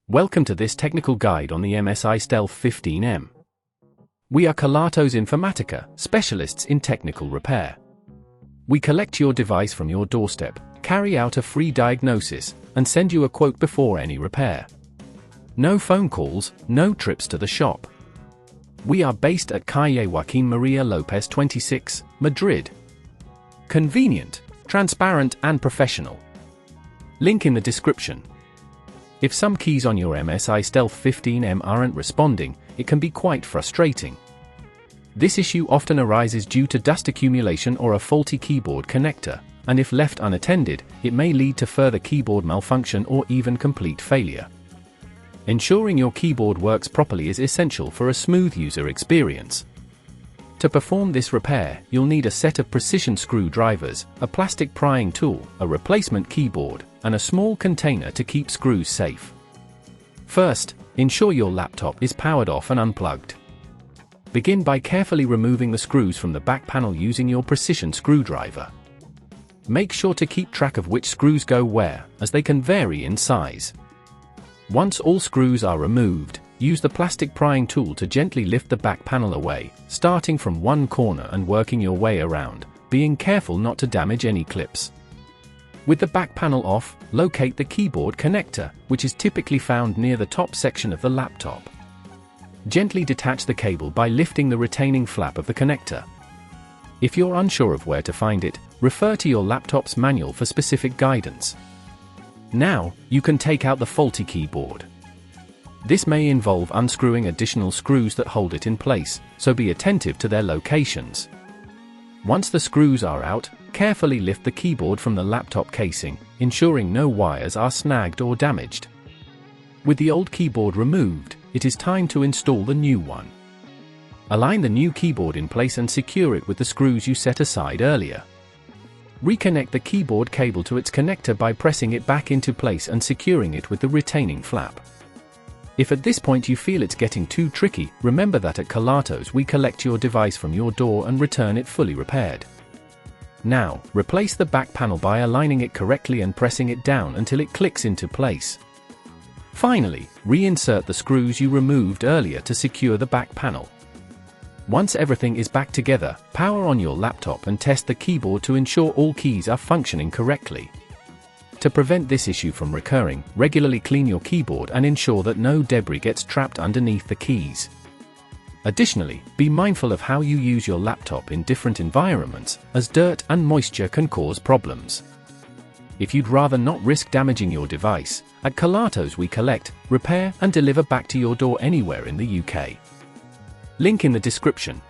Welcome to this technical guide on the MSI Stealth 15M. We are Kelatos Informatica, specialists in technical repair. We collect your device from your doorstep, carry out a free diagnosis, and send you a quote before any repair. No phone calls, no trips to the shop. We are based at Calle Joaquín María López 26, Madrid. Convenient, transparent and professional. Link in the description. If some keys on your MSI Stealth 15M aren't responding, it can be quite frustrating. This issue often arises due to dust accumulation or a faulty keyboard connector, and if left unattended, it may lead to further keyboard malfunction or even complete failure. Ensuring your keyboard works properly is essential for a smooth user experience. To perform this repair, you'll need a set of precision screwdrivers, a plastic prying tool, a replacement keyboard, and a small container to keep screws safe. First, ensure your laptop is powered off and unplugged. Begin by carefully removing the screws from the back panel using your precision screwdriver. Make sure to keep track of which screws go where, as they can vary in size. Once all screws are removed, use the plastic prying tool to gently lift the back panel away, starting from one corner and working your way around, being careful not to damage any clips. With the back panel off, locate the keyboard connector, which is typically found near the top section of the laptop. Gently detach the cable by lifting the retaining flap of the connector. If you're unsure of where to find it, refer to your laptop's manual for specific guidance. Now, you can take out the faulty keyboard. This may involve unscrewing additional screws that hold it in place, so be attentive to their locations. Once the screws are out, carefully lift the keyboard from the laptop casing, ensuring no wires are snagged or damaged. With the old keyboard removed, it is time to install the new one. Align the new keyboard in place and secure it with the screws you set aside earlier. Reconnect the keyboard cable to its connector by pressing it back into place and securing it with the retaining flap. If at this point you feel it's getting too tricky, remember that at Kelatos we collect your device from your door and return it fully repaired. Now, replace the back panel by aligning it correctly and pressing it down until it clicks into place. Finally, reinsert the screws you removed earlier to secure the back panel. Once everything is back together, power on your laptop and test the keyboard to ensure all keys are functioning correctly. To prevent this issue from recurring, regularly clean your keyboard and ensure that no debris gets trapped underneath the keys. Additionally, be mindful of how you use your laptop in different environments, as dirt and moisture can cause problems. If you'd rather not risk damaging your device, at Kelatos we collect, repair and deliver back to your door anywhere in the UK. Link in the description.